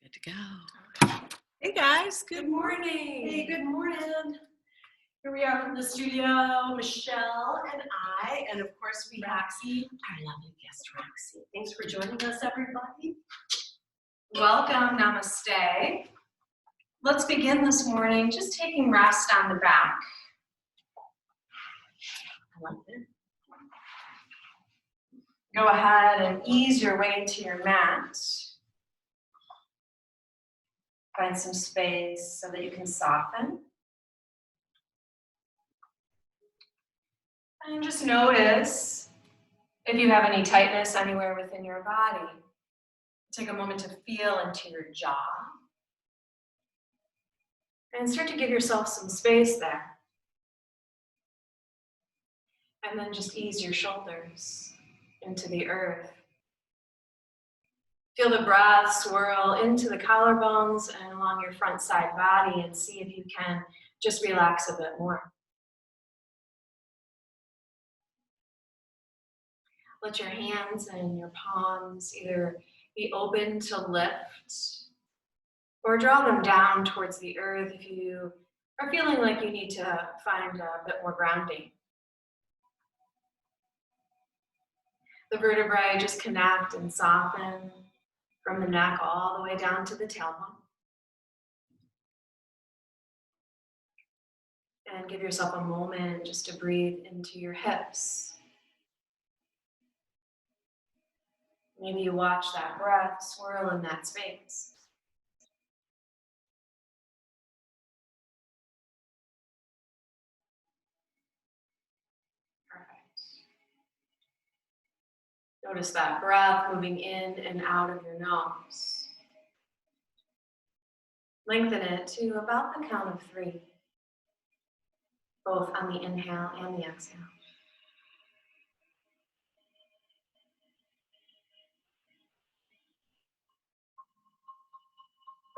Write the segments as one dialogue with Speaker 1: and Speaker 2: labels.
Speaker 1: Good to go. Hey guys, good
Speaker 2: morning.
Speaker 1: Hey, good morning. Here we are from the studio, Michelle and I, and of course we have our lovely guest, Roxy. Thanks for joining us, everybody.
Speaker 2: Welcome, namaste. Let's begin this morning just taking rest on the back.
Speaker 1: I like it.
Speaker 2: Go ahead and ease your way to your mat. Find some space so that you can soften. And just notice if you have any tightness anywhere within your body. Take a moment to feel into your jaw. And start to give yourself some space there. And then just ease your shoulders into the earth. Feel the breath swirl into the collarbones and along your front side body, and see if you can just relax a bit more. Let your hands and your palms either be open to lift or draw them down towards the earth if you are feeling like you need to find a bit more grounding. The vertebrae just connect and soften from the neck all the way down to the tailbone. And give yourself a moment just to breathe into your hips. Maybe you watch that breath swirl in that space. Perfect. Notice that breath moving in and out of your nose. Lengthen it to about the count of 3, both on the inhale and the exhale.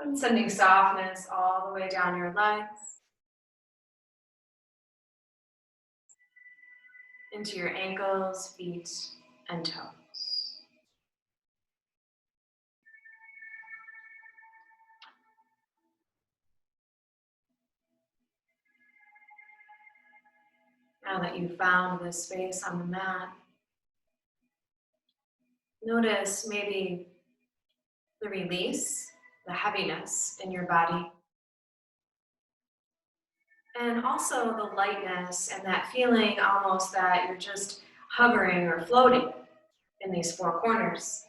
Speaker 2: And sending softness all the way down your legs, into your ankles, feet, and toes. Now that you've found this space on the mat, notice maybe the release, the heaviness in your body, and also the lightness and that feeling almost that you're just hovering or floating in these 4 corners.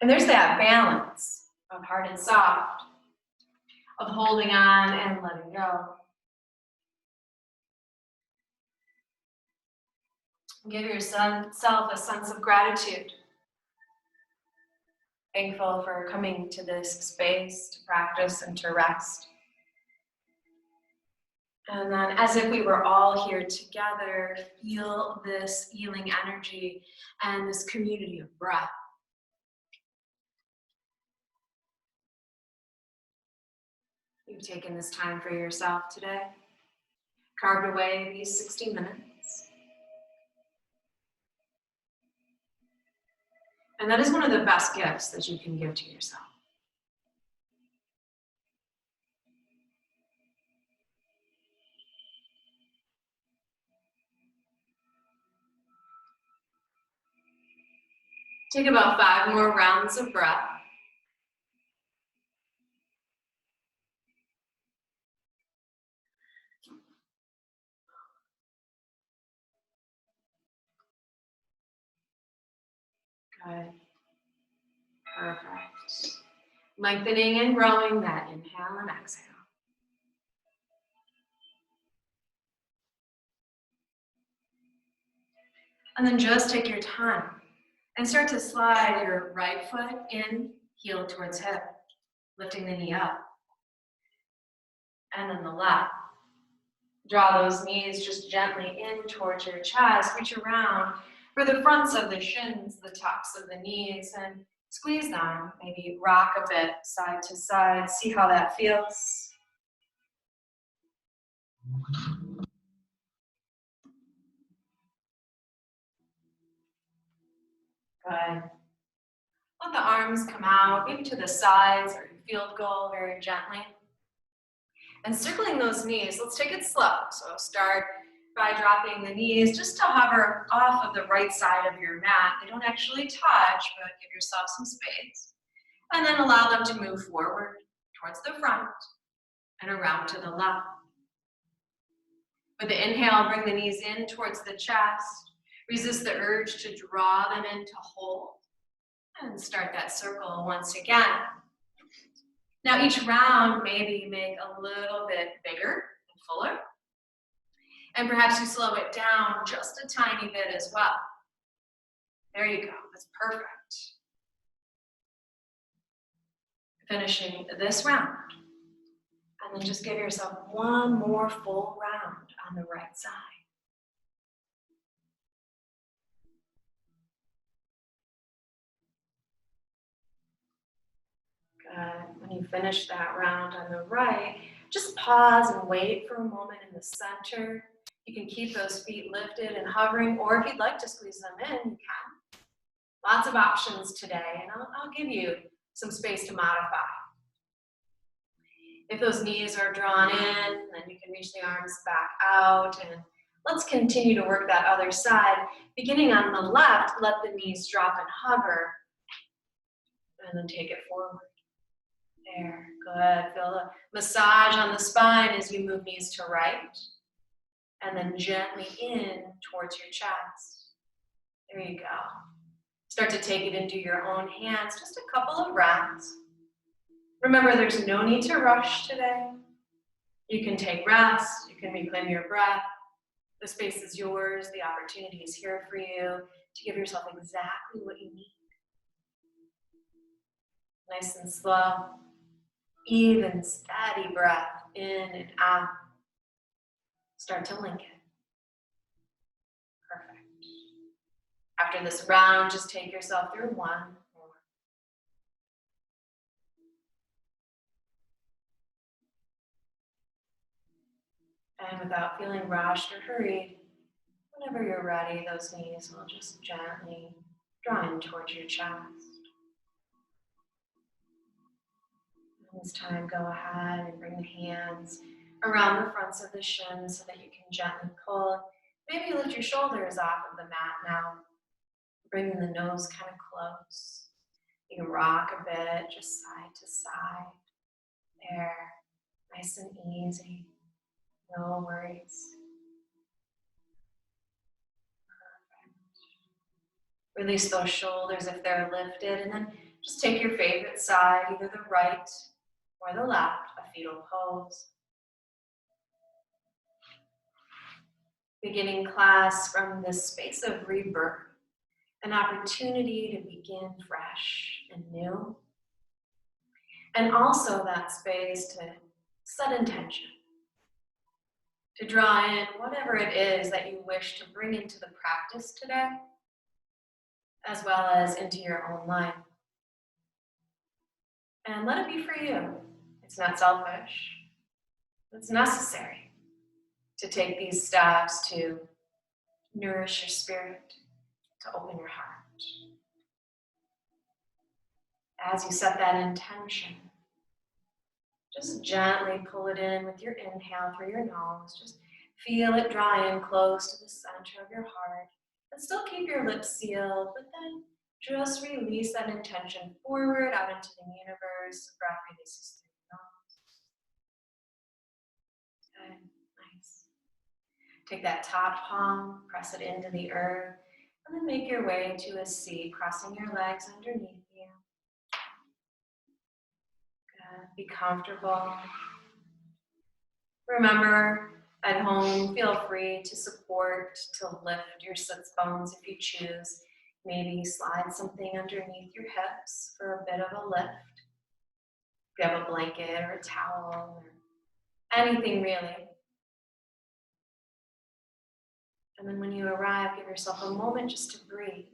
Speaker 2: And there's that balance of hard and soft, of holding on and letting go. Give yourself a sense of gratitude. Thankful for coming to this space to practice and to rest. And then, as if we were all here together, feel this healing energy and this community of breath. You've taken this time for yourself today, carved away these 60 minutes. And that is one of the best gifts that you can give to yourself. Take about 5 more rounds of breath. Good. Perfect. Lengthening and growing that inhale and exhale. And then just take your time and start to slide your right foot in, heel towards hip, lifting the knee up. And then the left. Draw those knees just gently in towards your chest. Reach around for the fronts of the shins, the tops of the knees, and squeeze them. Maybe rock a bit side to side. See how that feels. Good. Let the arms come out, maybe to the sides or field goal very gently. And circling those knees, let's take it slow. So start by dropping the knees just to hover off of the right side of your mat. They don't actually touch, but give yourself some space. And then allow them to move forward towards the front and around to the left. With the inhale, bring the knees in towards the chest. Resist the urge to draw them in to hold. And start that circle once again. Now each round, maybe make a little bit bigger and fuller. And perhaps you slow it down just a tiny bit as well. There you go, that's perfect. Finishing this round. And then just give yourself one more full round on the right side. Good. When you finish that round on the right, just pause and wait for a moment in the center. You can keep those feet lifted and hovering, or if you'd like to squeeze them in, you can. Lots of options today, and I'll give you some space to modify. If those knees are drawn in, then you can reach the arms back out, and let's continue to work that other side. Beginning on the left, let the knees drop and hover, and then take it forward. There, good. Feel the massage on the spine as you move knees to right, and then gently in towards your chest. There you go. Start to take it into your own hands, just a couple of rounds. Remember, there's no need to rush today. You can take rest, you can reclaim your breath. The space is yours, the opportunity is here for you to give yourself exactly what you need. Nice and slow, even steady breath in and out. Start to link it. Perfect. After this round, just take yourself through one more. And without feeling rushed or hurried, whenever you're ready, those knees will just gently draw in towards your chest. And this time, go ahead and bring the hands around the fronts of the shins so that you can gently pull. Maybe lift your shoulders off of the mat now. Bringing the nose kind of close. You can rock a bit, just side to side. There, nice and easy. No worries. Release those shoulders if they're lifted, and then just take your favorite side, either the right or the left, a fetal pose. Beginning class from this space of rebirth, an opportunity to begin fresh and new, and also that space to set intention, to draw in whatever it is that you wish to bring into the practice today, as well as into your own life. And let it be for you. It's not selfish. It's necessary to take these steps to nourish your spirit, to open your heart. As you set that intention, just gently pull it in with your inhale through your nose. Just feel it draw in close to the center of your heart. And still keep your lips sealed, but then just release that intention forward out into the universe. Breath releases through the nose. Good, nice. Take that top palm, press it into the earth, and then make your way to a seat, crossing your legs underneath you. Good, be comfortable. Remember, at home, feel free to support, to lift your sits bones if you choose. Maybe slide something underneath your hips for a bit of a lift. If you have a blanket or a towel or anything really. And then when you arrive, give yourself a moment just to breathe.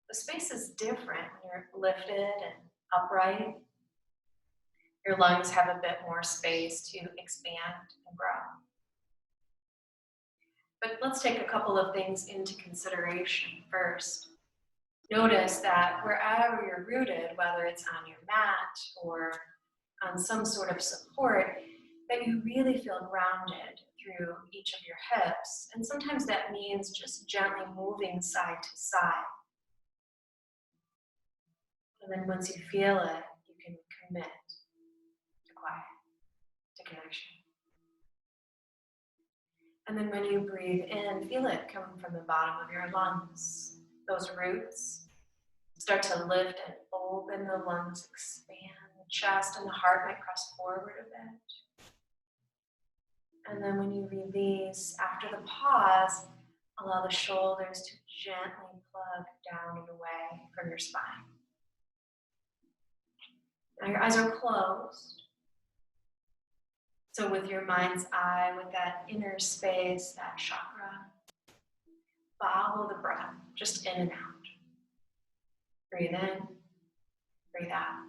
Speaker 2: The space is different when you're lifted and upright. Your lungs have a bit more space to expand and grow. But let's take a couple of things into consideration first. Notice that wherever you're rooted, whether it's on your mat or on some sort of support, that you really feel grounded through each of your hips. And sometimes that means just gently moving side to side. And then once you feel it, you can commit to quiet, to connection. And then when you breathe in, feel it come from the bottom of your lungs. Those roots start to lift and open, the lungs expand, the chest and the heart might press forward a bit. And then when you release, after the pause, allow the shoulders to gently plug down and away from your spine. Now your eyes are closed. So with your mind's eye, with that inner space, that chakra, follow the breath, just in and out. Breathe in, breathe out.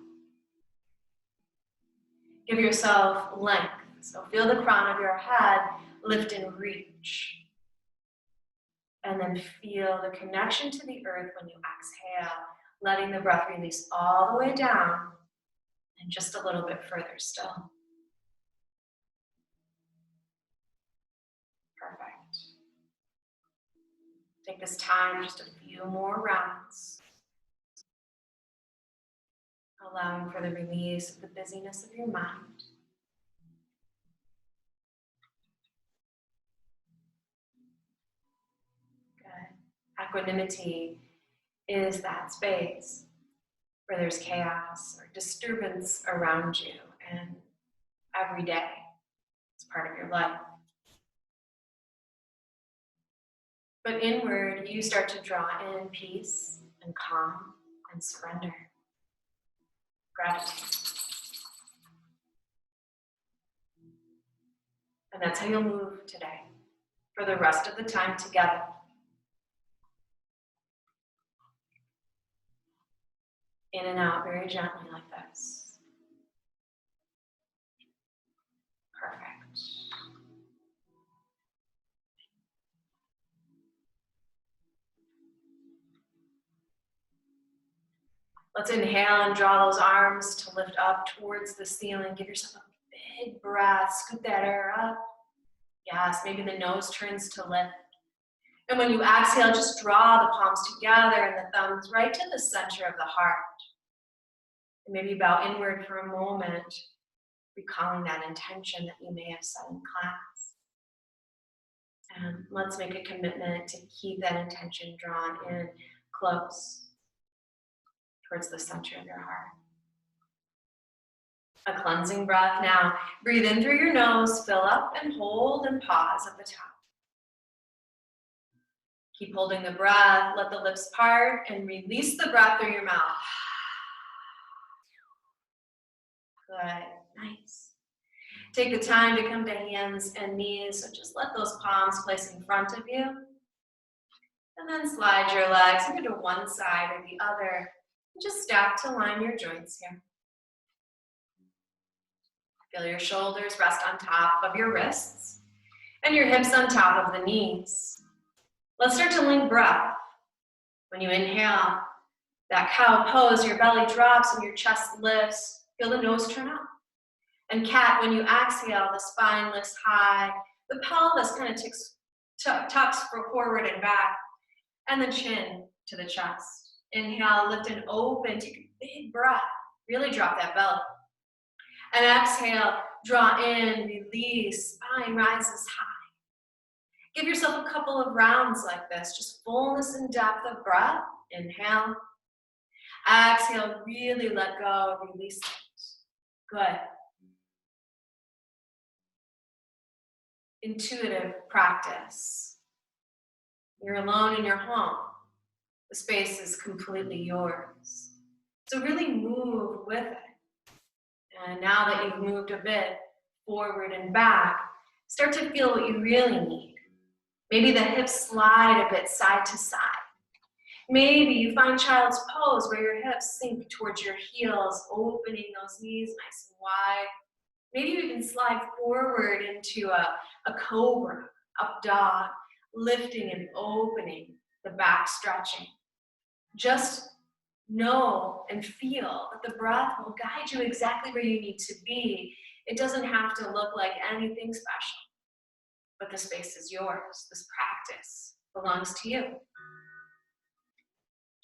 Speaker 2: Give yourself length. So feel the crown of your head lift and reach. And then feel the connection to the earth when you exhale, letting the breath release all the way down and just a little bit further still. Perfect. Take this time, just a few more rounds. Allowing for the release of the busyness of your mind. Equanimity is that space where there's chaos or disturbance around you, and every day it's part of your life. But inward, you start to draw in peace and calm and surrender, gratitude. And that's how you'll move today for the rest of the time together. In and out very gently like this. Perfect. Let's inhale and draw those arms to lift up towards the ceiling. Give yourself a big breath. Scoop that air up. Yes, maybe the nose turns to lift. And when you exhale, just draw the palms together and the thumbs right to the center of the heart. And maybe bow inward for a moment, recalling that intention that you may have set in class. And let's make a commitment to keep that intention drawn in close towards the center of your heart. A cleansing breath now. Breathe in through your nose, fill up and hold and pause at the top. Keep holding the breath, let the lips part and release the breath through your mouth. Good, nice. Take the time to come to hands and knees, so just let those palms place in front of you. And then slide your legs either to one side or the other. And just stack to line your joints here. Feel your shoulders rest on top of your wrists and your hips on top of the knees. Let's start to link breath. When you inhale, that cow pose, your belly drops and your chest lifts. Feel the nose turn up. And cat, when you exhale, the spine lifts high. The pelvis kind of tucks forward and back. And the chin to the chest. Inhale, lift and open. Take a big breath. Really drop that belly. And exhale, draw in, release, spine rises high. Give yourself a couple of rounds like this, just fullness and depth of breath. Inhale. Exhale, really let go, release it. Good. Intuitive practice. You're alone in your home. The space is completely yours. So really move with it. And now that you've moved a bit forward and back, start to feel what you really need. Maybe the hips slide a bit side to side. Maybe you find child's pose where your hips sink towards your heels, opening those knees nice and wide. Maybe you can slide forward into a cobra, up dog, lifting and opening, the back stretching. Just know and feel that the breath will guide you exactly where you need to be. It doesn't have to look like anything special, but the space is yours. This practice belongs to you.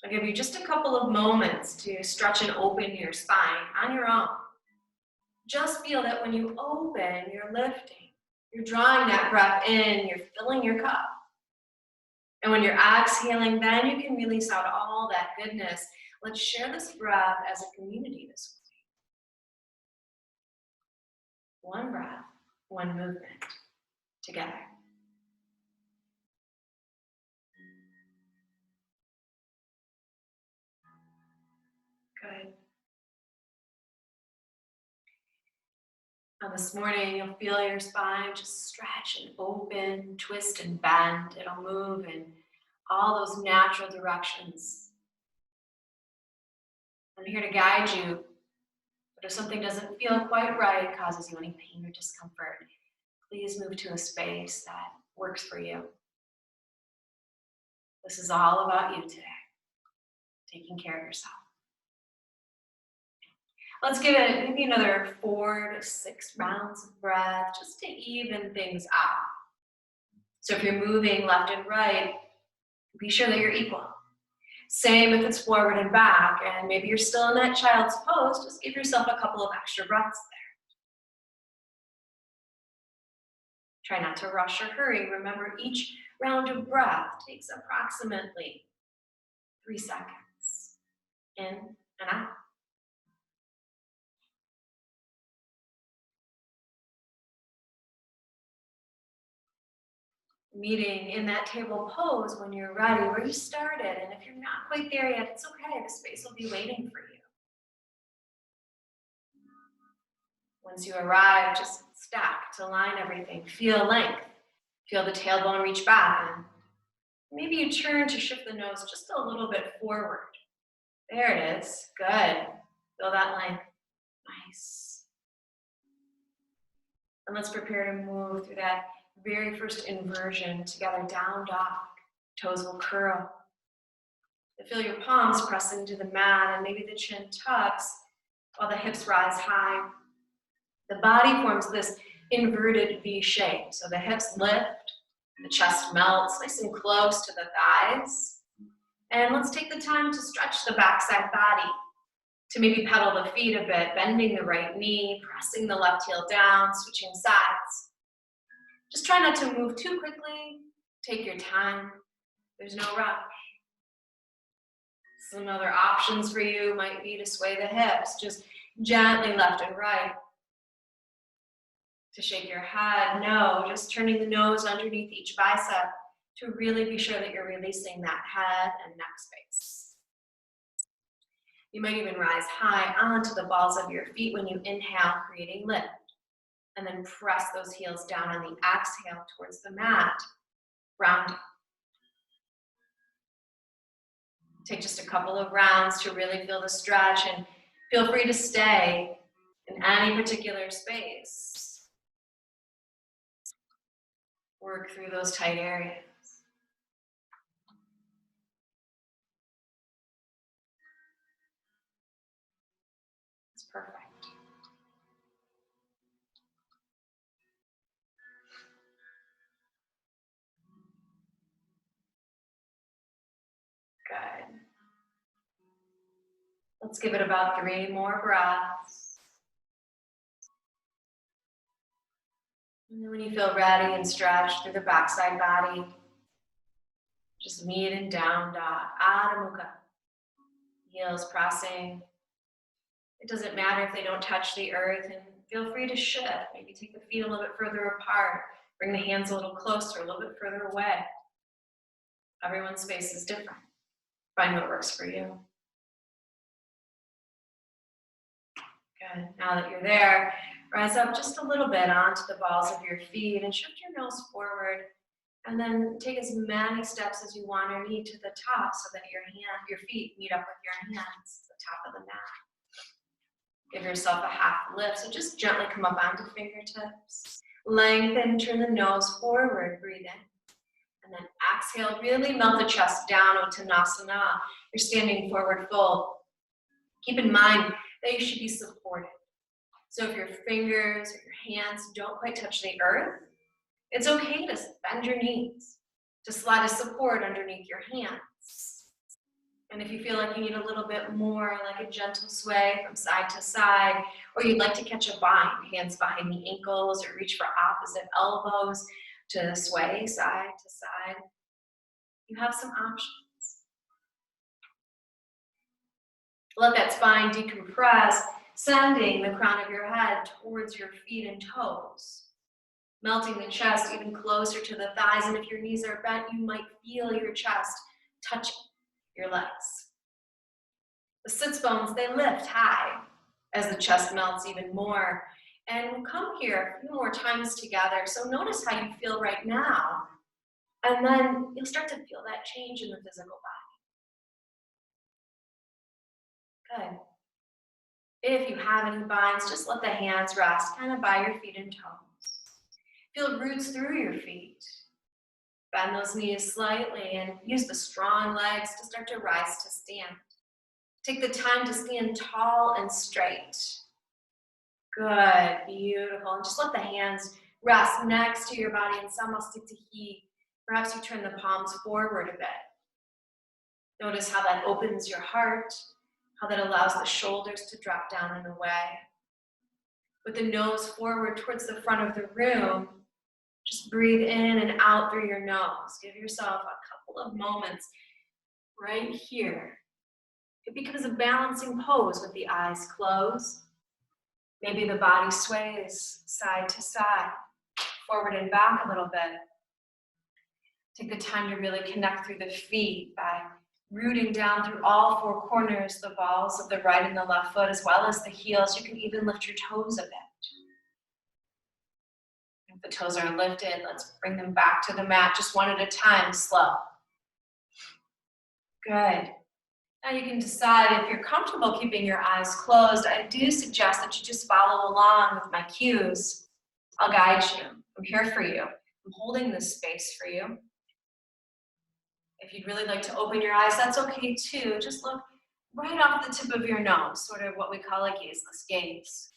Speaker 2: I'll give you just a couple of moments to stretch and open your spine on your own. Just feel that when you open, you're lifting. You're drawing that breath in, you're filling your cup. And when you're exhaling, then you can release out all that goodness. Let's share this breath as a community this week. One breath, one movement, together. Good. Now this morning, you'll feel your spine just stretch and open, twist and bend. It'll move in all those natural directions. I'm here to guide you, but if something doesn't feel quite right, causes you any pain or discomfort, please move to a space that works for you. This is all about you today, taking care of yourself. Let's give it maybe another 4 to 6 rounds of breath, just to even things out. So if you're moving left and right, be sure that you're equal. Same if it's forward and back, and maybe you're still in that child's pose, just give yourself a couple of extra breaths there. Try not to rush or hurry. Remember, each round of breath takes approximately 3 seconds. In and out. Meeting in that table pose when you're ready, where you started. And if you're not quite there yet, it's okay. The space will be waiting for you. Once you arrive, just stack to line everything. Feel length. Feel the tailbone reach back. And maybe you turn to shift the nose just a little bit forward. There it is. Good. Feel that length. Nice. And let's prepare to move through that very first inversion together, down dog. Toes will curl. Feel your palms press into the mat, and maybe the chin tucks while the hips rise high. The body forms this inverted V shape. So the hips lift, the chest melts nice and close to the thighs. And let's take the time to stretch the backside body, to maybe pedal the feet a bit, bending the right knee, pressing the left heel down, switching sides. Just try not to move too quickly. Take your time. There's no rush. Some other options for you might be to sway the hips, just gently left and right. To shake your head, no, just turning the nose underneath each bicep to really be sure that you're releasing that head and neck space. You might even rise high onto the balls of your feet when you inhale, creating lift. And then press those heels down on the exhale towards the mat, rounding. Take just a couple of rounds to really feel the stretch, and feel free to stay in any particular space. Work through those tight areas. It's perfect. Good. Let's give it about 3 more breaths. And then when you feel ready and stretched through the backside body, just meet in down dog, Adho Mukha. Heels pressing. It doesn't matter if they don't touch the earth, and feel free to shift. Maybe take the feet a little bit further apart. Bring the hands a little closer, a little bit further away. Everyone's space is different. Find what works for you. Good. Now that you're there, rise up just a little bit onto the balls of your feet and shift your nose forward. And then take as many steps as you want or need to the top so that your feet meet up with your hands at the top of the mat. Give yourself a half lift. So just gently come up onto fingertips. Lengthen, turn the nose forward, breathe in. And then Exhale, really melt the chest down, Uttanasana. You're standing forward fold. Keep in mind that you should be supported. So if your fingers or your hands don't quite touch the earth, it's okay to bend your knees, to slide a support underneath your hands. And if you feel like you need a little bit more, like a gentle sway from side to side, or you'd like to catch a bind, hands behind the ankles, or reach for opposite elbows to sway side to side, you have some options. Let that spine decompress, sending the crown of your head towards your feet and toes, melting the chest even closer to the thighs. And if your knees are bent, you might feel your chest touching your legs. The sits bones, they lift high as the chest melts even more. And we'll come here a few more times together. So notice how you feel right now. And then you'll start to feel that change in the physical body. Good. If you have any binds, just let the hands rest kind of by your feet and toes. Feel roots through your feet. Bend those knees slightly and use the strong legs to start to rise to stand. Take the time to stand tall and straight. Good, beautiful. And just let the hands rest next to your body in Samasthiti. Perhaps you turn the palms forward a bit. Notice how that opens your heart, how that allows the shoulders to drop down and away. With the nose forward towards the front of the room, just breathe in and out through your nose. Give yourself a couple of moments right here. It becomes a balancing pose with the eyes closed. Maybe the body sways side to side, forward and back a little bit. Take the time to really connect through the feet by rooting down through all four corners, the balls of the right and the left foot, as well as the heels. You can even lift your toes a bit. If the toes are lifted, let's bring them back to the mat, just one at a time, slow. Good. Now you can decide if you're comfortable keeping your eyes closed. I do suggest that you just follow along with my cues. I'll guide you. I'm here for you. I'm holding this space for you. If you'd really like to open your eyes, that's okay too. Just look right off the tip of your nose, sort of what we call a gazeless gaze.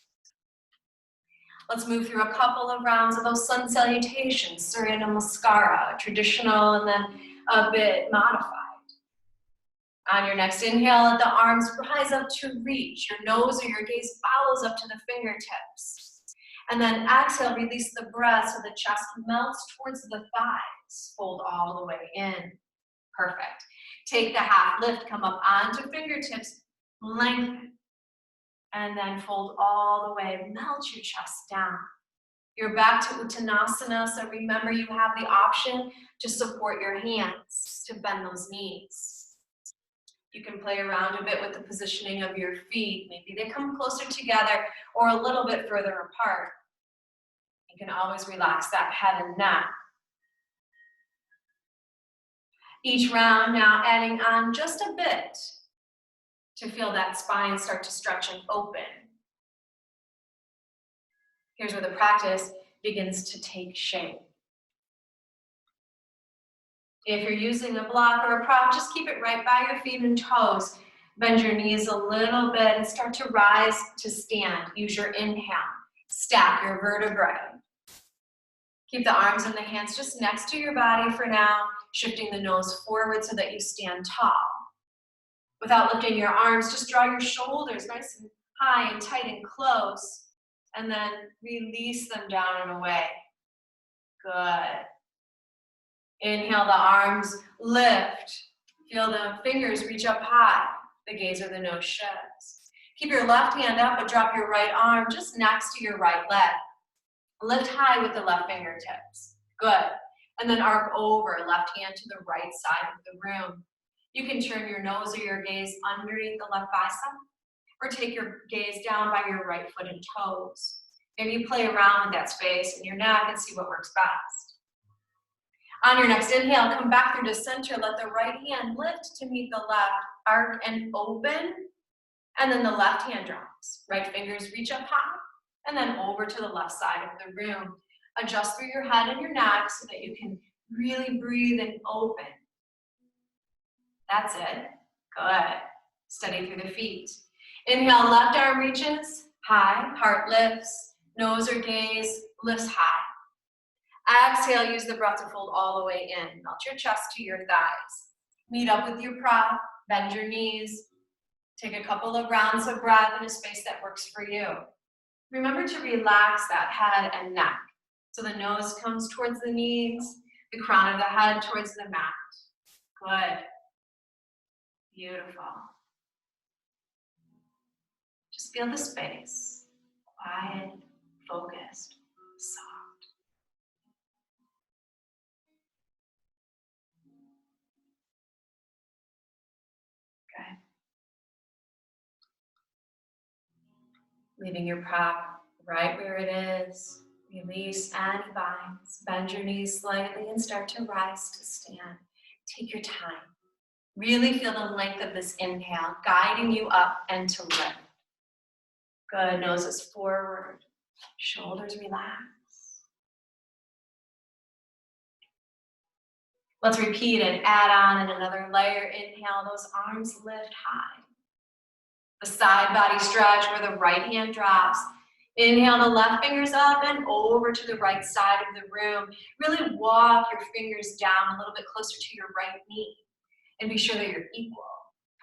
Speaker 2: Let's move through a couple of rounds of those sun salutations, Surya Namaskara, traditional and then a bit modified. On your next inhale, let the arms rise up to reach. Your nose or your gaze follows up to the fingertips. And then exhale, release the breath so the chest melts towards the thighs. Fold all the way in. Perfect. Take the half lift, come up onto fingertips, lengthen. And then fold all the way, melt your chest down. You're back to Uttanasana, so remember you have the option to support your hands, to bend those knees. You can play around a bit with the positioning of your feet. Maybe they come closer together or a little bit further apart. You can always relax that head and neck. Each round now adding on just a bit to feel that spine start to stretch and open. Here's where the practice begins to take shape. If you're using a block or a prop, just keep it right by your feet and toes. Bend your knees a little bit and start to rise to stand. Use your inhale. Stack your vertebrae. Keep the arms and the hands just next to your body for now, shifting the nose forward so that you stand tall. Without lifting your arms, just draw your shoulders nice and high and tight and close, and then release them down and away. Good. Inhale, the arms lift. Feel the fingers reach up high. The gaze or the nose sheds. Keep your left hand up, but drop your right arm just next to your right leg. Lift high with the left fingertips. Good. And then arc over, left hand to the right side of the room. You can turn your nose or your gaze underneath the left bicep, or take your gaze down by your right foot and toes. Maybe play around with that space in your neck and see what works best. On your next inhale, come back through to center. Let the right hand lift to meet the left. Arc and open. And then the left hand drops. Right fingers reach up high. And then over to the left side of the room. Adjust through your head and your neck so that you can Really breathe and open. That's it. Good. Steady through the feet. Inhale, left arm reaches high, heart lifts, nose or gaze lifts high. Exhale, use the breath to fold all the way in. Melt your chest to your thighs. Meet up with your prop, bend your knees. Take a couple of rounds of breath in a space that works for you. Remember to relax that head and neck. So the nose comes towards the knees, the crown of the head towards the mat. Good. Beautiful. Just feel the space. Quiet, focused, soft. Good. Leaving your prop right where it is. Release any binds. Bend your knees slightly and start to rise to stand. Take your time. Really feel the length of this inhale, guiding you up and to lift. Good, noses forward, shoulders relax. Let's repeat and add on in another layer. Inhale, those arms lift high. The side body stretch where the right hand drops. Inhale the left fingers up and over to the right side of the room. Really walk your fingers down a little bit closer to your right knee. And be sure that you're equal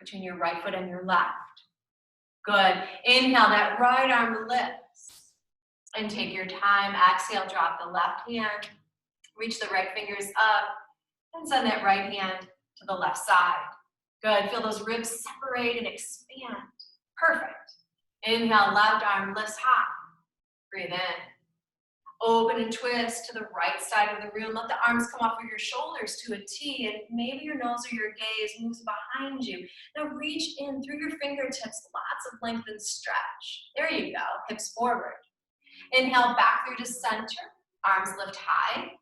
Speaker 2: between your right foot and your left. Good. Inhale, that right arm lifts. And take your time. Exhale, drop the left hand. Reach the right fingers up. And send that right hand to the left side. Good. Feel those ribs separate and expand. Perfect. Inhale, left arm lifts high. Breathe in. Open and twist to the right side of the room. Let the arms come off of your shoulders to a T, and maybe your nose or your gaze moves behind you. Now reach in through your fingertips, lots of length and stretch. There you go, hips forward. Inhale, back through to center, arms lift high.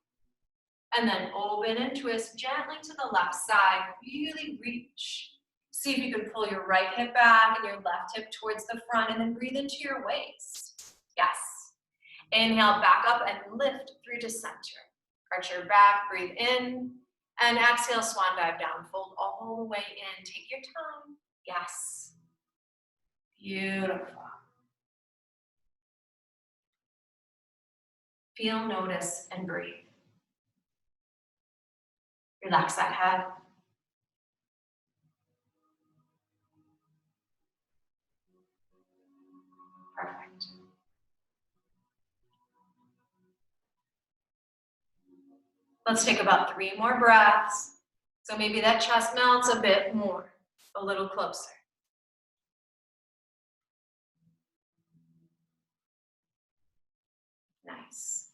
Speaker 2: And then open and twist gently to the left side. Really reach. See if you can pull your right hip back and your left hip towards the front, and then breathe into your waist. Yes. Inhale, back up and lift through to center. Arch your back, breathe in, and exhale, swan dive down. Fold all the way in. Take your time. Yes. Beautiful. Feel, notice, and breathe. Relax that head. Perfect. Let's take about 3 more breaths. So maybe that chest melts a bit more, a little closer. Nice.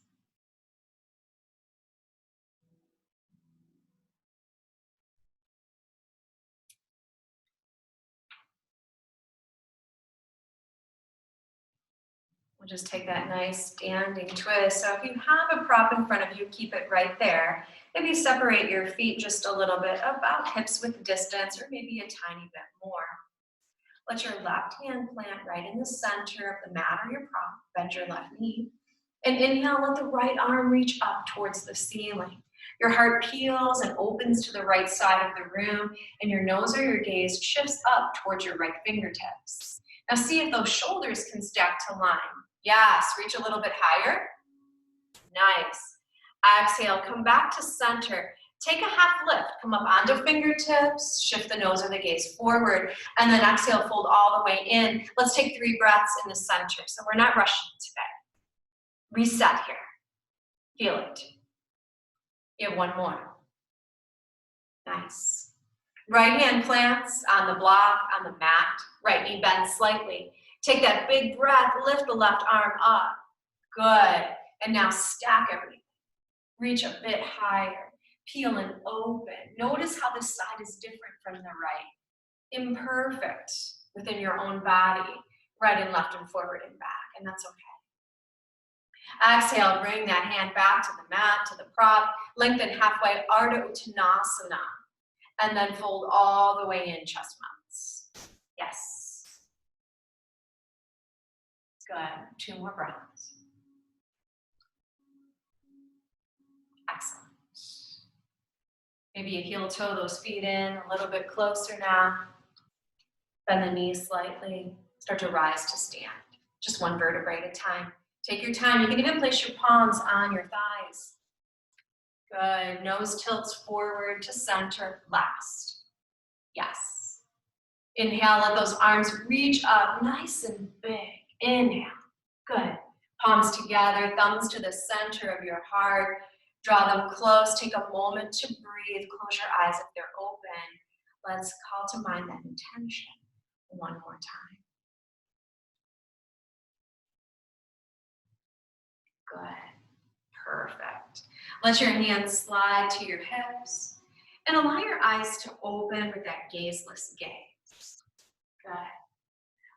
Speaker 2: We'll just take that nice standing twist. So if you have a prop in front of you, keep it right there. Maybe separate your feet just a little bit, about hips width distance, or maybe a tiny bit more. Let your left hand plant right in the center of the mat or your prop. Bend your left knee. And inhale, let the right arm reach up towards the ceiling. Your heart peels and opens to the right side of the room, and your nose or your gaze shifts up towards your right fingertips. Now see if those shoulders can stack to line. Yes, reach a little bit higher. Nice. Exhale, come back to center. Take a half lift, come up onto fingertips, shift the nose or the gaze forward, and then exhale, fold all the way in. Let's take 3 breaths in the center. So we're not rushing today. Reset here. Feel it. You have 1 more. Nice. Right hand plants on the block, on the mat. Right knee bends slightly. Take that big breath, lift the left arm up. Good. And now stack everything. Reach a bit higher. Peel and open. Notice how this side is different from the right. Imperfect within your own body. Right and left and forward and back. And that's okay. Exhale, bring that hand back to the mat, to the prop. Lengthen halfway, Ardha Uttanasana. And then fold all the way in, chest mounts. Yes. Good. 2 more breaths. Excellent. Maybe you heel toe those feet in a little bit closer now. Bend the knees slightly. Start to rise to stand. Just one vertebrae at a time. Take your time. You can even place your palms on your thighs. Good. Nose tilts forward to center last. Yes. Inhale, let those arms reach up nice and big. Inhale. Good. Palms together, thumbs to the center of your heart. Draw them close. Take a moment to breathe. Close your eyes if they're open. Let's call to mind that intention one more time. Good. Perfect. Let your hands slide to your hips and allow your eyes to open with that gazeless gaze. Good.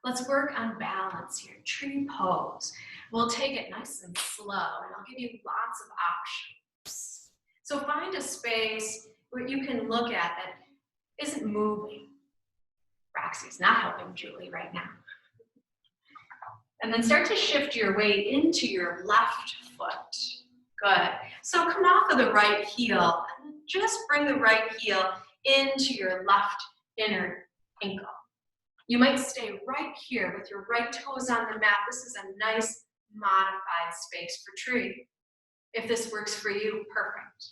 Speaker 2: Let's work on balance here. Tree pose. We'll take it nice and slow, and I'll give you lots of options. So find a space where you can look at that isn't moving. Roxy's not helping Julie right now. And then start to shift your weight into your left foot. Good. So come off of the right heel and just bring the right heel into your left inner ankle. You might stay right here with your right toes on the mat. This is a nice modified space for tree. If this works for you, perfect.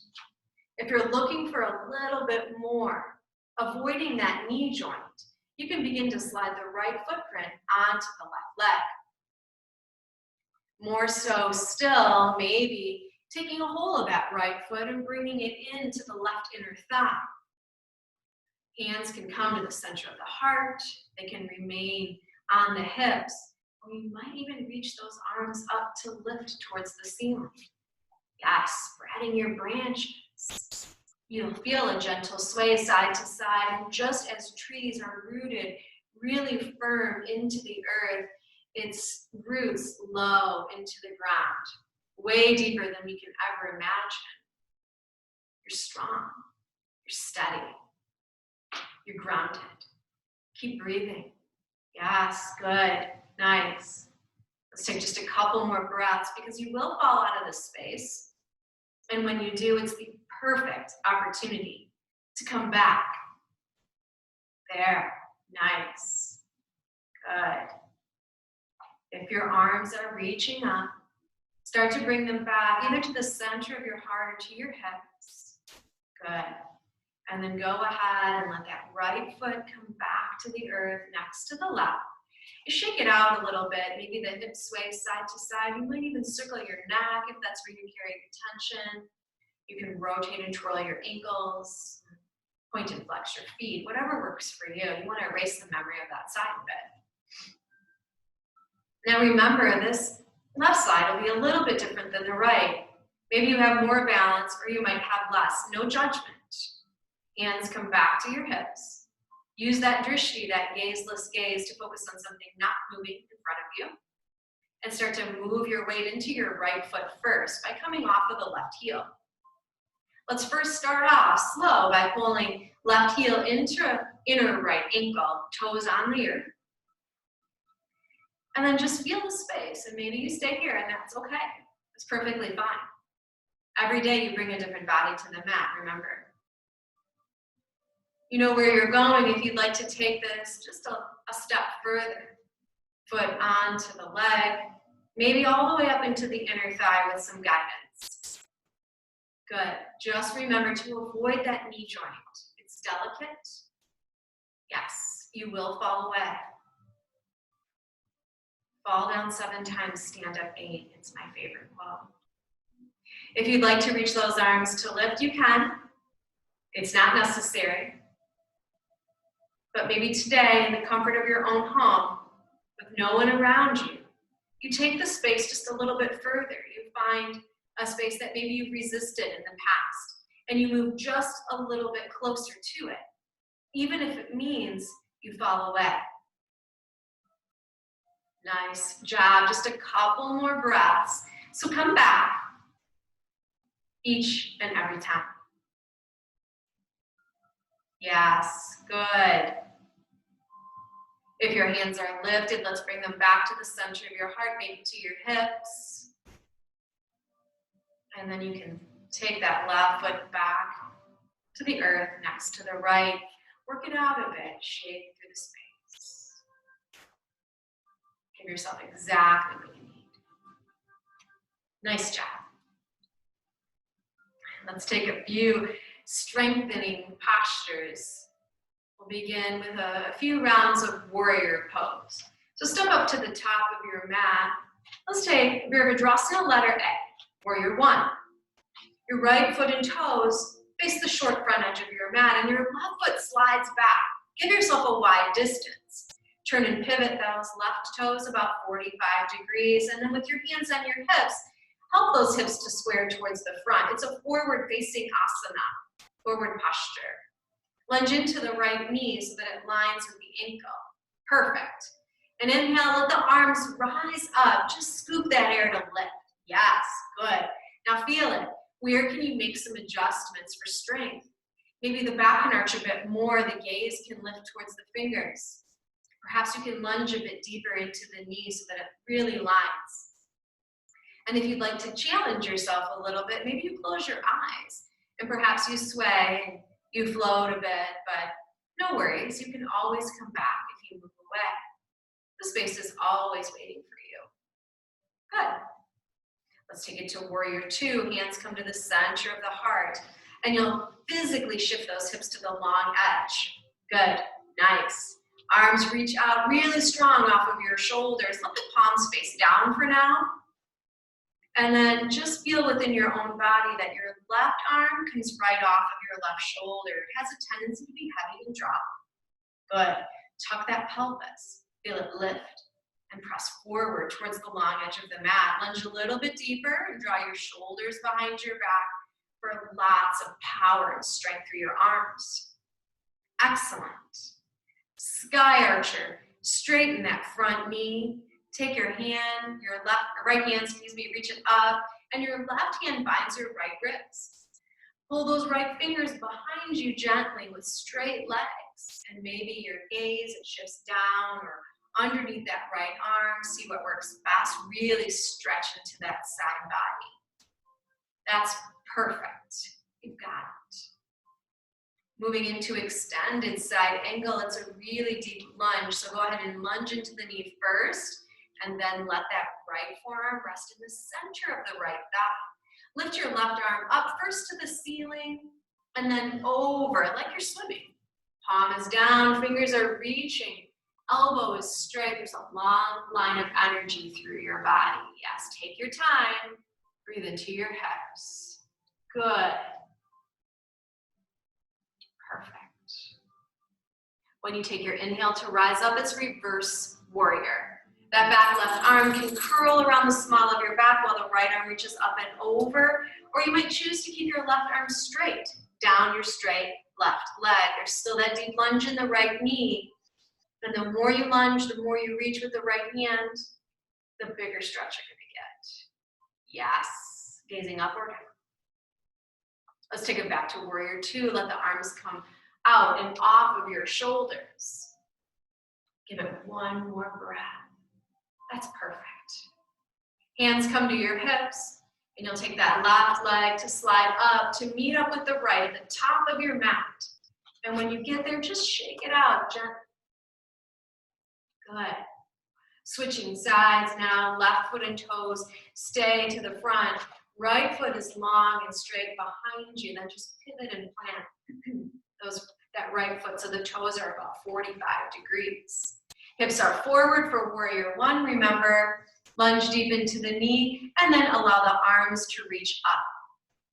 Speaker 2: If you're looking for a little bit more, avoiding that knee joint, you can begin to slide the right footprint onto the left leg. More so still, maybe taking a hold of that right foot and bringing it into the left inner thigh. Hands can come to the center of the heart. They can remain on the hips. Or you might even reach those arms up to lift towards the ceiling. Yes, spreading your branches. You'll feel a gentle sway side to side. And just as trees are rooted really firm into the earth, its roots low into the ground, way deeper than we can ever imagine. You're strong. You're steady. You're grounded. Keep breathing. Yes, good, nice. Let's take just a couple more breaths because you will fall out of this space. And when you do, it's the perfect opportunity to come back. There, nice, good. If your arms are reaching up, start to bring them back either to the center of your heart or to your hips. Good. And then go ahead and let that right foot come back to the earth next to the left. You shake it out a little bit. Maybe the hips sway side to side. You might even circle your neck if that's where you carry your tension. You can rotate and twirl your ankles, point and flex your feet, whatever works for you. You want to erase the memory of that side a bit. Now remember, this left side will be a little bit different than the right. Maybe you have more balance or you might have less. No judgment. Hands come back to your hips. Use that drishti, that gazeless gaze, to focus on something not moving in front of you. And start to move your weight into your right foot first by coming off of the left heel. Let's first start off slow by pulling left heel into inner right ankle, toes on the earth. And then just feel the space, and maybe you stay here, and that's okay. It's perfectly fine. Every day you bring a different body to the mat, remember. You know where you're going if you'd like to take this just a step further. Foot onto the leg, maybe all the way up into the inner thigh with some guidance. Good. Just remember to avoid that knee joint. It's delicate. Yes, you will fall away. Fall down 7 times, stand up 8. It's my favorite quote. If you'd like to reach those arms to lift, you can. It's not necessary. But maybe today, in the comfort of your own home, with no one around you, you take the space just a little bit further. You find a space that maybe you've resisted in the past, and you move just a little bit closer to it, even if it means you fall away. Nice job. Just a couple more breaths. So come back each and every time. Yes, good. If your hands are lifted, let's bring them back to the center of your heart, maybe to your hips. And then you can take that left foot back to the earth next to the right. Work it out a bit, shake through the space. Give yourself exactly what you need. Nice job. Let's take a few strengthening postures. We'll begin with a few rounds of warrior pose. So step up to the top of your mat. Let's take Virabhadrasana letter A, warrior one. Your right foot and toes face the short front edge of your mat, and your left foot slides back. Give yourself a wide distance. Turn and pivot those left toes about 45 degrees, and then with your hands on your hips, help those hips to square towards the front. It's a forward-facing asana, forward posture. Lunge into the right knee so that it lines with the ankle. Perfect. And inhale, let the arms rise up. Just scoop that air to lift. Yes, good. Now feel it. Where can you make some adjustments for strength? Maybe the back can arch a bit more, the gaze can lift towards the fingers. Perhaps you can lunge a bit deeper into the knee so that it really lines. And if you'd like to challenge yourself a little bit, maybe you close your eyes and perhaps you sway and you float a bit, but no worries, you can always come back if you move away. The space is always waiting for you. Good. Let's take it to warrior two. Hands come to the center of the heart, and you'll physically shift those hips to the long edge. Good, nice. Arms reach out really strong off of your shoulders. Let the palms face down for now. And then just feel within your own body that your left arm comes right off of your left shoulder. It has a tendency to be heavy and drop. Good. Tuck that pelvis. Feel it lift and press forward towards the long edge of the mat. Lunge a little bit deeper and draw your shoulders behind your back for lots of power and strength through your arms. Excellent. Sky archer. Straighten that front knee. Take your hand, your right hand, reach it up, and your left hand binds your right wrist. Pull those right fingers behind you gently with straight legs, and maybe your gaze shifts down or underneath that right arm. See what works best. Really stretch into that side body. That's perfect. You've got it. Moving into extended side angle, it's a really deep lunge, so go ahead and lunge into the knee first. And then let that right forearm rest in the center of the right thigh. Lift your left arm up first to the ceiling and then over like you're swimming. Palm is down, fingers are reaching, elbow is straight. There's a long line of energy through your body. Yes, take your time. Breathe into your hips. Good. Perfect. When you take your inhale to rise up, it's reverse warrior. That back left arm can curl around the small of your back while the right arm reaches up and over, or you might choose to keep your left arm straight, down your straight left leg. There's still that deep lunge in the right knee, and the more you lunge, the more you reach with the right hand, the bigger stretch you're gonna get. Yes, gazing upward. Let's take it back to warrior two. Let the arms come out and off of your shoulders. Give it one more breath. That's perfect. Hands come to your hips, and you'll take that left leg to slide up to meet up with the right at the top of your mat. And when you get there, just shake it out gently. Good. Switching sides now, left foot and toes stay to the front. Right foot is long and straight behind you. Then just pivot and plant that right foot so the toes are about 45 degrees. Hips are forward for warrior one. Remember, lunge deep into the knee and then allow the arms to reach up.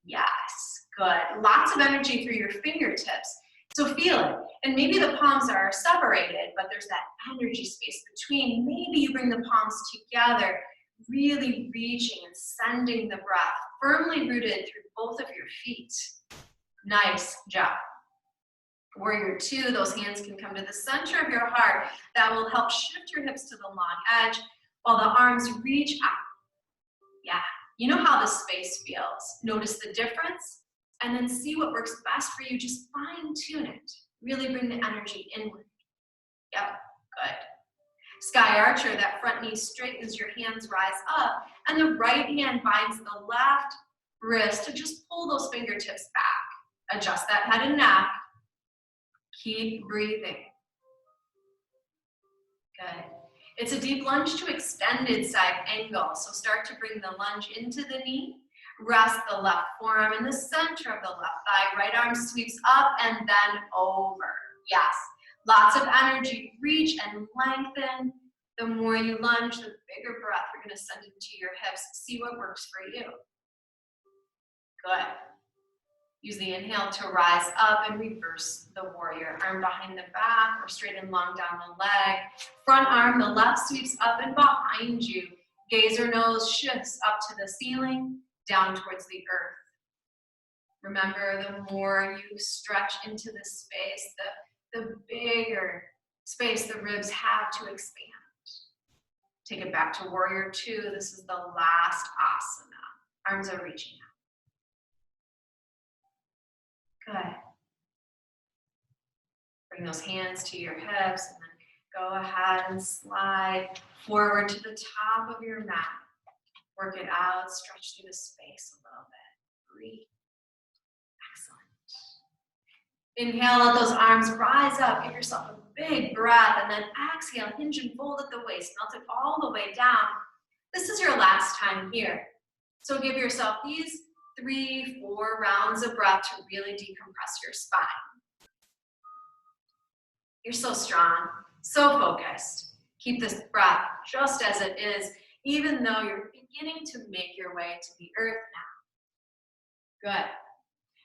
Speaker 2: Yes, good. Lots of energy through your fingertips. So feel it. And maybe the palms are separated, but there's that energy space between. Maybe you bring the palms together, really reaching and sending the breath firmly rooted through both of your feet. Nice job. Warrior two, those hands can come to the center of your heart. That will help shift your hips to the long edge while the arms reach up. Yeah, you know how this space feels. Notice the difference and then see what works best for you. Just fine tune it. Really bring the energy inward. Yep, good. Sky archer, that front knee straightens, your hands rise up, and the right hand binds the left wrist to just pull those fingertips back. Adjust that head and neck. Keep breathing. Good. It's a deep lunge to extended side angle. So start to bring the lunge into the knee. Rest the left forearm in the center of the left thigh. Right arm sweeps up and then over. Yes. Lots of energy. Reach and lengthen. The more you lunge, the bigger breath you're going to send into your hips. See what works for you. Good. Use the inhale to rise up and reverse the warrior. Arm behind the back or straight and long down the leg. Front arm, the left sweeps up and behind you. Gaze or nose shifts up to the ceiling, down towards the earth. Remember, the more you stretch into the space, the bigger space the ribs have to expand. Take it back to warrior two. This is the last asana. Arms are reaching out. Good. Bring those hands to your hips and then go ahead and slide forward to the top of your mat. Work it out, stretch through the space a little bit. Breathe. Excellent. Inhale, let those arms rise up. Give yourself a big breath and then exhale, hinge and fold at the waist. Melt it all the way down. This is your last time here. So give yourself these 3-4 rounds of breath to really decompress your spine. You're so strong, so focused. Keep this breath just as it is, even though you're beginning to make your way to the earth now. Good.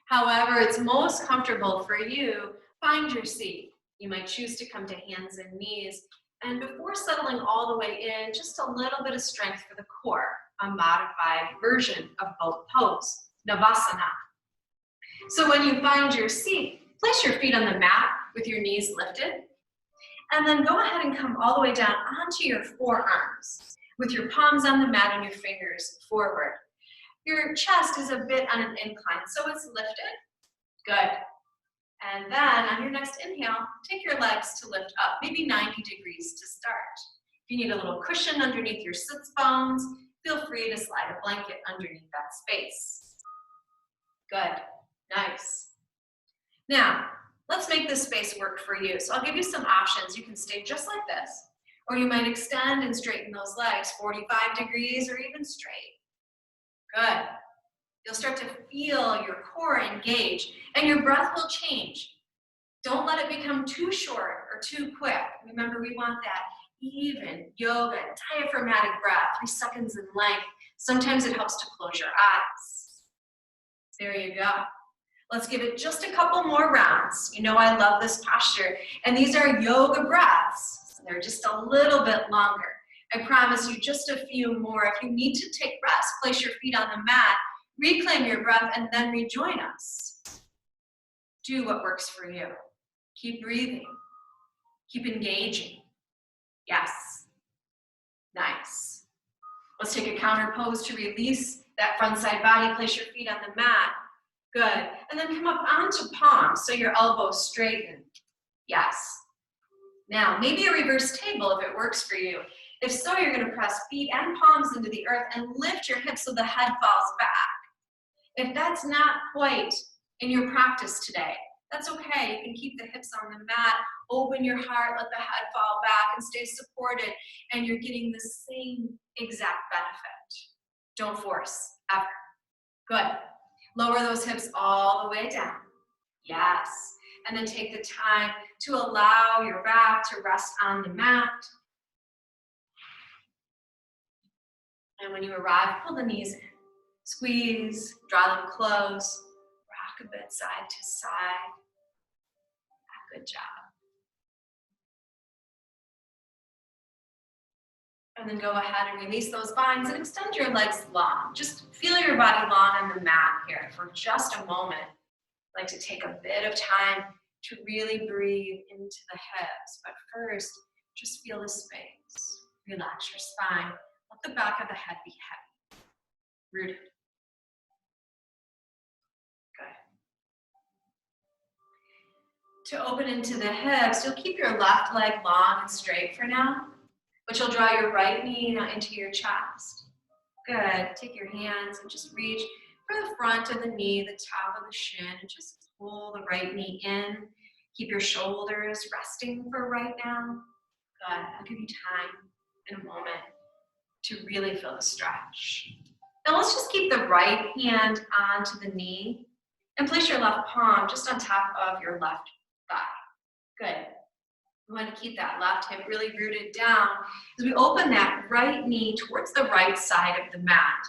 Speaker 2: However, it's most comfortable for you, find your seat. You might choose to come to hands and knees. And before settling all the way in, just a little bit of strength for the core, a modified version of both pose, Navasana. So when you find your seat, place your feet on the mat with your knees lifted. And then go ahead and come all the way down onto your forearms with your palms on the mat and your fingers forward. Your chest is a bit on an incline, so it's lifted. Good. And then on your next inhale, take your legs to lift up, maybe 90 degrees to start. If you need a little cushion underneath your sits bones, feel free to slide a blanket underneath that space. Good. Nice. Now, let's make this space work for you. So I'll give you some options. You can stay just like this, or you might extend and straighten those legs 45 degrees or even straight. Good. You'll start to feel your core engage and your breath will change. Don't let it become too short or too quick. Remember, we want that even yoga, diaphragmatic breath, 3 seconds in length. Sometimes it helps to close your eyes. There you go. Let's give it just a couple more rounds. You know I love this posture. And these are yoga breaths. So they're just a little bit longer. I promise you just a few more. If you need to take rest, place your feet on the mat, reclaim your breath, and then rejoin us. Do what works for you. Keep breathing. Keep engaging. Yes. Nice. Let's take a counter pose to release that front side body. Place your feet on the mat. Good. And then come up onto palms so your elbows straighten. Yes. Now, maybe a reverse table if it works for you. If so, you're going to press feet and palms into the earth and lift your hips so the head falls back. If that's not quite in your practice today, that's okay. You can keep the hips on the mat, open your heart, let the head fall back and stay supported, and you're getting the same exact benefit. Don't force, ever. Good. Lower those hips all the way down. Yes. And then take the time to allow your back to rest on the mat. And when you arrive, pull the knees in. Squeeze, draw them close, rock a bit side to side. Good job. And then go ahead and release those binds and extend your legs long. Just feel your body long on the mat here for just a moment. I like to take a bit of time to really breathe into the hips. But first, just feel the space. Relax your spine. Let the back of the head be heavy. Rooted. Good. To open into the hips, you'll keep your left leg long and straight for now, but you'll draw your right knee into your chest. Good. Take your hands and just reach for the front of the knee, the top of the shin, and just pull the right knee in. Keep your shoulders resting for right now. Good. I'll give you time in a moment to really feel the stretch. Now let's just keep the right hand onto the knee and place your left palm just on top of your left thigh. Good. We want to keep that left hip really rooted down as we open that right knee towards the right side of the mat.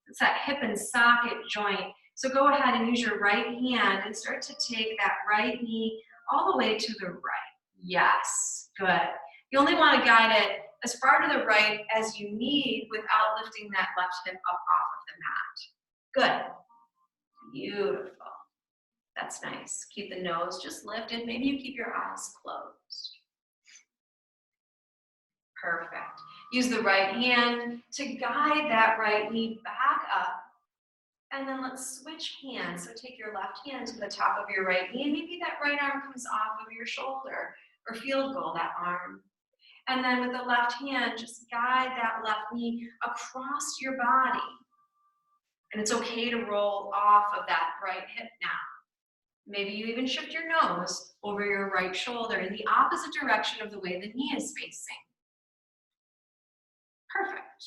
Speaker 2: It's that hip and socket joint. So go ahead and use your right hand and start to take that right knee all the way to the right. Yes, good. You only want to guide it as far to the right as you need without lifting that left hip up off of the mat. Good. Beautiful. That's nice. Keep the nose just lifted. Maybe you keep your eyes closed. Perfect. Use the right hand to guide that right knee back up. And then let's switch hands. So take your left hand to the top of your right knee. And maybe that right arm comes off of your shoulder or field goal that arm. And then with the left hand, just guide that left knee across your body. And it's okay to roll off of that right hip now. Maybe you even shift your nose over your right shoulder in the opposite direction of the way the knee is facing. Perfect.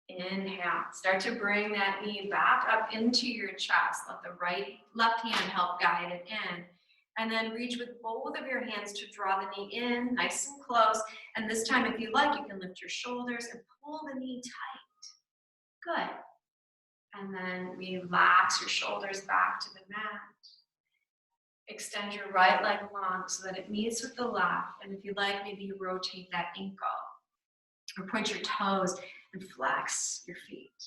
Speaker 2: Good. Inhale. Start to bring that knee back up into your chest. Let the left hand help guide it in. And then reach with both of your hands to draw the knee in, nice and close. And this time, if you like, you can lift your shoulders and pull the knee tight. Good. And then relax your shoulders back to the mat. Extend your right leg long so that it meets with the left. And if you like, maybe you rotate that ankle or point your toes and flex your feet.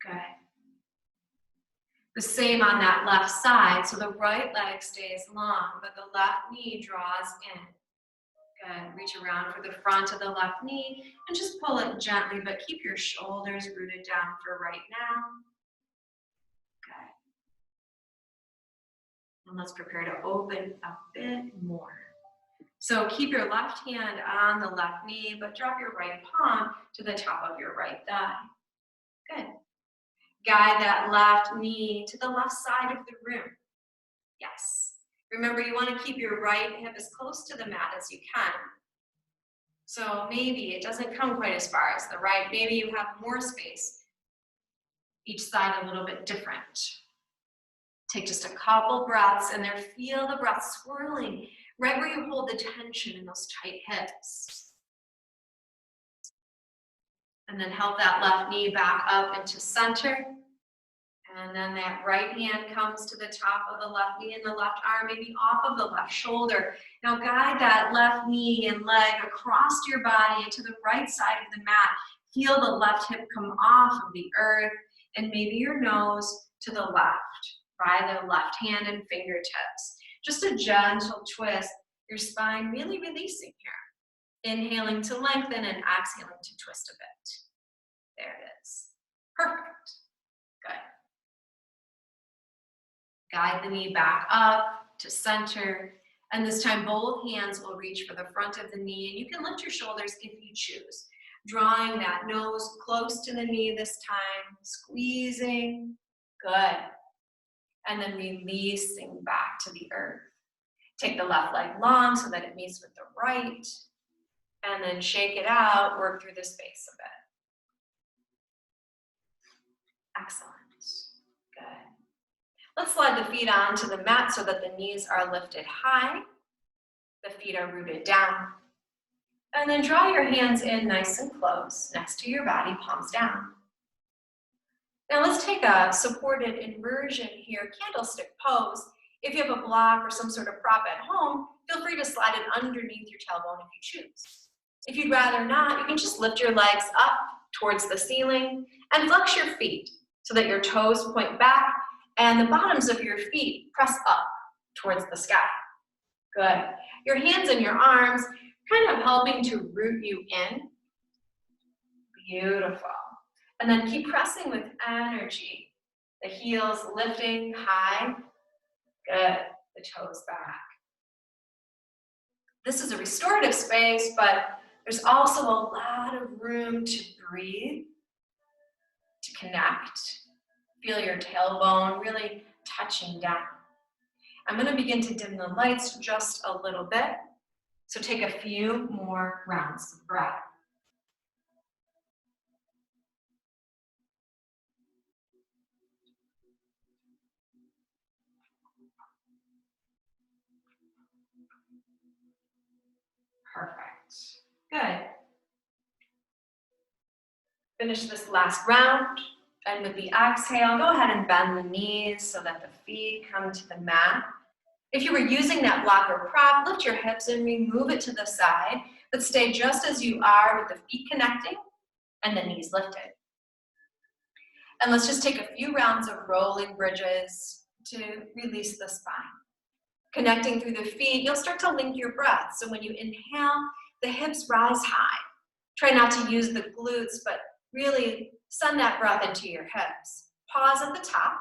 Speaker 2: Good. The same on that left side. So the right leg stays long, but the left knee draws in. Good. Reach around for the front of the left knee and just pull it gently, but keep your shoulders rooted down for right now. Good. And let's prepare to open a bit more. So keep your left hand on the left knee, but drop your right palm to the top of your right thigh. Good. Guide that left knee to the left side of the room. Yes. Remember, you want to keep your right hip as close to the mat as you can. So maybe it doesn't come quite as far as the right. Maybe you have more space. Each side a little bit different. Take just a couple breaths and there feel the breath swirling right where you hold the tension in those tight hips. And then help that left knee back up into center. And then that right hand comes to the top of the left knee and the left arm, maybe off of the left shoulder. Now guide that left knee and leg across your body into the right side of the mat. Feel the left hip come off of the earth and maybe your nose to the left by the left hand and fingertips. Just a gentle twist, your spine really releasing here. Inhaling to lengthen and exhaling to twist a bit. There it is. Perfect. Good. Guide the knee back up to center. And this time both hands will reach for the front of the knee. And you can lift your shoulders if you choose. Drawing that nose close to the knee this time. Squeezing. Good. And then releasing back to the earth. Take the left leg long so that it meets with the right. And then shake it out. Work through the space a bit. Excellent. Good. Let's slide the feet onto the mat so that the knees are lifted high. The feet are rooted down. And then draw your hands in nice and close next to your body, palms down. Now let's take a supported inversion here, candlestick pose. If you have a block or some sort of prop at home, feel free to slide it underneath your tailbone if you choose. If you'd rather not, you can just lift your legs up towards the ceiling and flex your feet so that your toes point back and the bottoms of your feet press up towards the sky. Good. Your hands and your arms kind of helping to root you in. Beautiful. And then keep pressing with energy. The heels lifting high. Good. The toes back. This is a restorative space, but There's also a lot of room to breathe, to connect. Feel your tailbone really touching down. I'm going to begin to dim the lights just a little bit. So take a few more rounds of breath. Perfect. Good. Finish this last round. And with the exhale, go ahead and bend the knees so that the feet come to the mat. If you were using that block or prop, lift your hips and remove it to the side, but stay just as you are with the feet connecting and the knees lifted. And let's just take a few rounds of rolling bridges to release the spine. Connecting through the feet, you'll start to link your breath. So when you inhale, the hips rise high. Try not to use the glutes, but really send that breath into your hips. Pause at the top,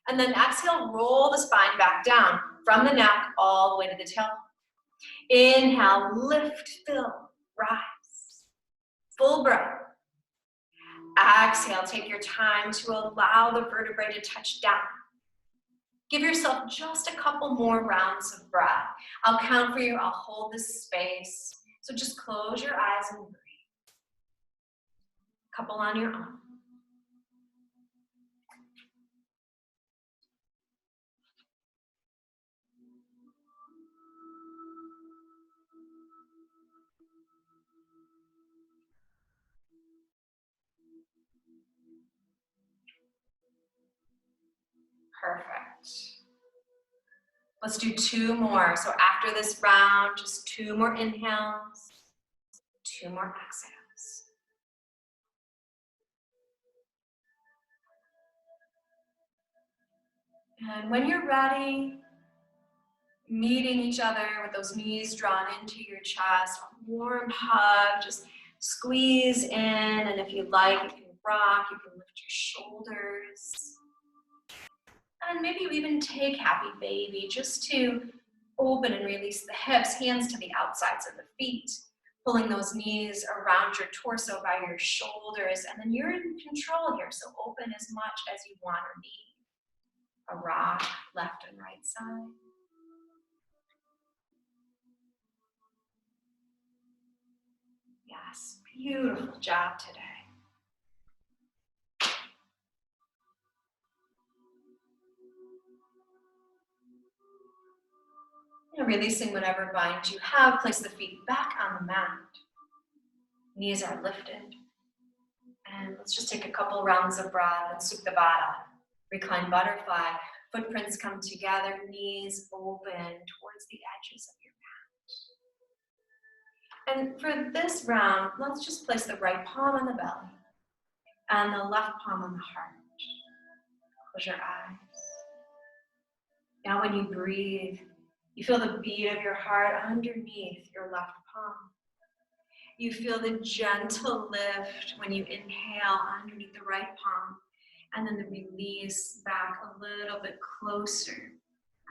Speaker 2: and then exhale, roll the spine back down from the neck all the way to the tailbone. Inhale, lift, fill, rise. Full breath. Exhale, take your time to allow the vertebrae to touch down. Give yourself just a couple more rounds of breath. I'll count for you, I'll hold this space. So just close your eyes and breathe. Couple on your own. Perfect. Let's do two more. So after this round, just two more inhales, two more exhales. And when you're ready, meeting each other with those knees drawn into your chest, a warm hug, just squeeze in, and if you'd like, you can rock, you can lift your shoulders. And maybe you even take happy baby just to open and release the hips, hands to the outsides of the feet, pulling those knees around your torso by your shoulders, and then you're in control here, so open as much as you want or need. A rock, left and right side. Yes, beautiful job today. And releasing whatever bind you have, place the feet back on the mat. Knees are lifted. And let's just take a couple rounds of breath and Supta Baddha. Recline butterfly. Footprints come together, knees open towards the edges of your mat. And for this round, let's just place the right palm on the belly and the left palm on the heart. Close your eyes. Now when you breathe, you feel the beat of your heart underneath your left palm. You feel the gentle lift when you inhale underneath the right palm, and then the release back a little bit closer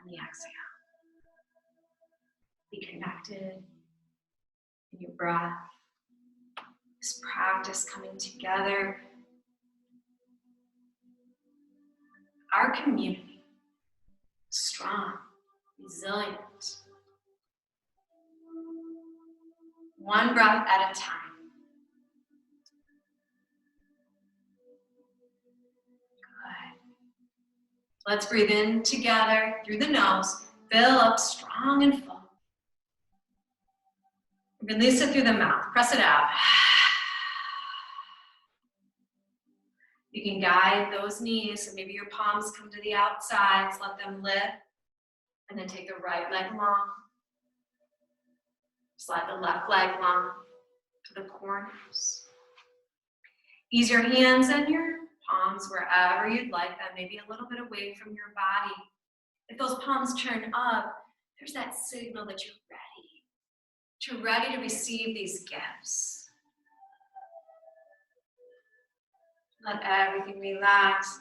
Speaker 2: on the exhale. Be connected in your breath. This practice coming together. Our community, strong, resilient. One breath at a time. Good. Let's breathe in together through the nose. Fill up strong and full. Release it through the mouth. Press it out. You can guide those knees, so maybe your palms come to the outsides, let them lift, and then take the right leg long. Slide the left leg long to the corners. Ease your hands and your palms wherever you'd like them, maybe a little bit away from your body. If those palms turn up, there's that signal that you're ready. You're ready to receive these gifts. Let everything relax.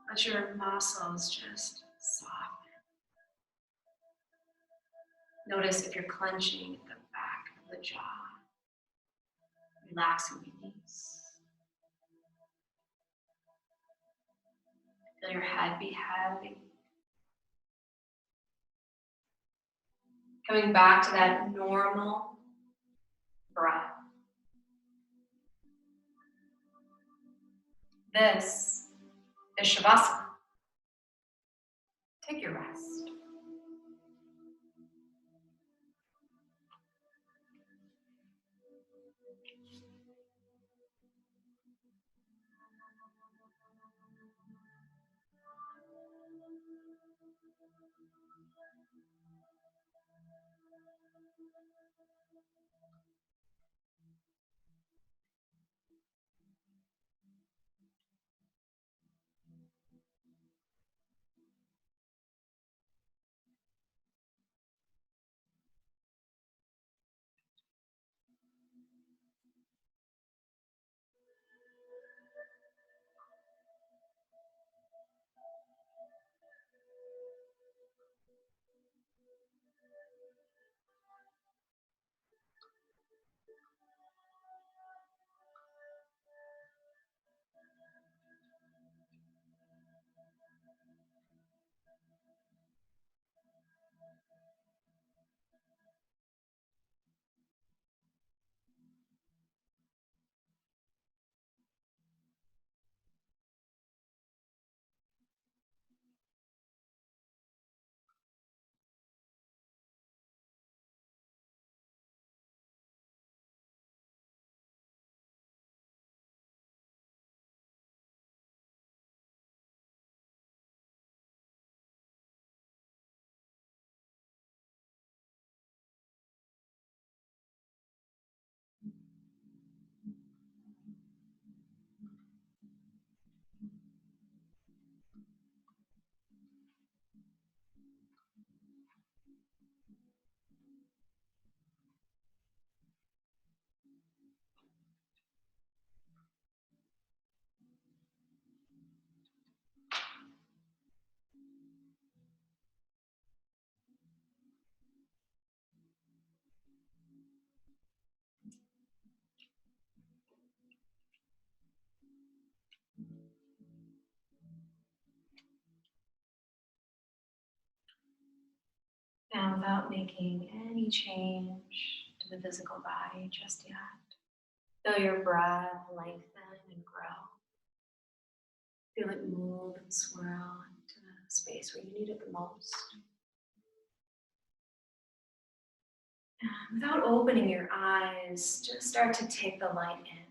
Speaker 2: Let your muscles just soften. Notice if you're clenching at the back of the jaw. relaxing release. Feel your head be heavy. Coming back to that normal breath. This is Shavasana. Take your rest. Now, without making any change to the physical body just yet, feel your breath lengthen and grow. Feel it move and swirl into the space where you need it the most. And without opening your eyes, just start to take the light in.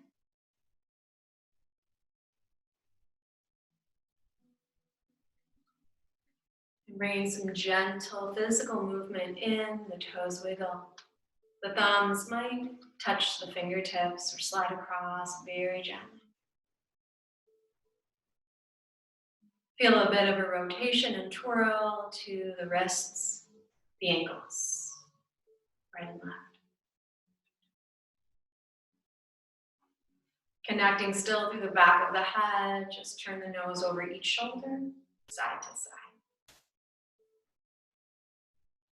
Speaker 2: And bring some gentle physical movement in, the toes wiggle. The thumbs might touch the fingertips or slide across very gently. Feel a bit of a rotation and twirl to the wrists, the ankles, right and left. Connecting still through the back of the head, just turn the nose over each shoulder, side to side.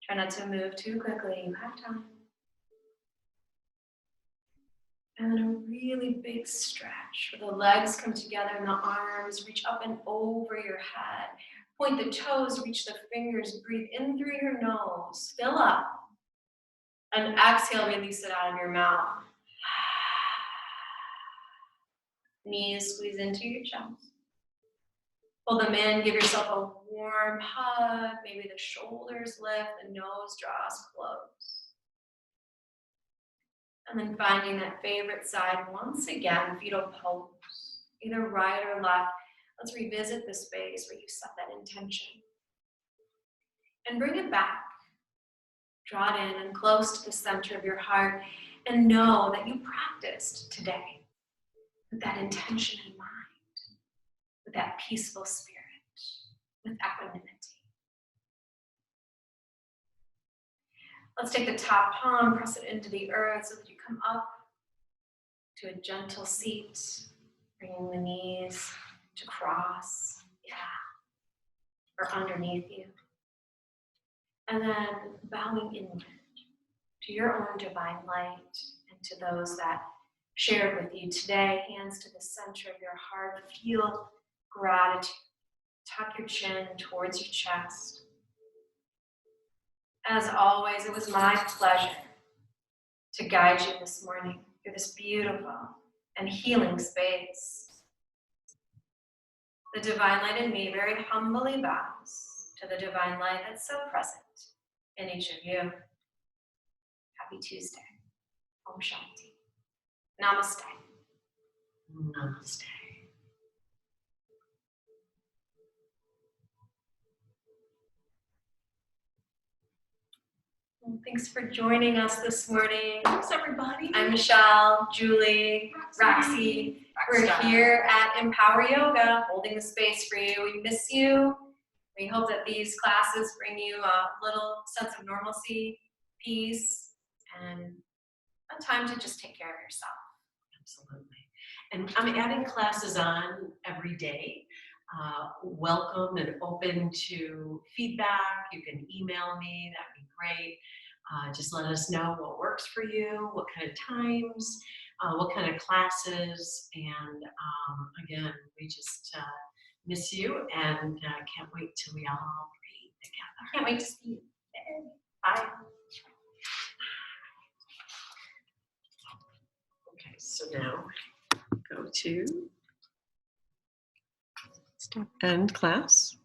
Speaker 2: Try not to move too quickly, you have time. And then a really big stretch where the legs come together and the arms reach up and over your head. Point the toes, reach the fingers, breathe in through your nose, fill up. And exhale, release it out of your mouth. Knees squeeze into your chest. Pull them in, give yourself a warm hug. Maybe the shoulders lift, the nose draws close. And then finding that favorite side once again, fetal pose, either right or left. Let's revisit the space where you set that intention. And bring it back. Draw it in and close to the center of your heart and know that you practiced today with that intention in mind, with that peaceful spirit, with equanimity. Let's take the top palm, press it into the earth so that you come up to a gentle seat, bringing the knees to cross, or underneath you. And then bowing inward to your own divine light and to those that shared with you today. Hands to the center of your heart. Feel gratitude. Tuck your chin towards your chest. As always, it was my pleasure to guide you this morning through this beautiful and healing space. The divine light in me very humbly bows to the divine light that's so present in each of you. Happy Tuesday. Om Shanti. Namaste.
Speaker 1: Namaste.
Speaker 2: Well, thanks for joining us this morning.
Speaker 1: Thanks, everybody.
Speaker 2: I'm Michele, Julie, Roxy. We're here at Empower Yoga, holding the space for you. We miss you. We hope that these classes bring you a little sense of normalcy, peace, and a time to just take care of yourself.
Speaker 1: Absolutely. And I'm adding classes on every day. Welcome and open to feedback. You can email me, that'd be great. Just let us know what works for you, what kind of times, what kind of classes. And again, we just miss you and can't wait till we all breathe together.
Speaker 2: Can't wait to see you.
Speaker 1: Bye. Okay, so now go to stop end class.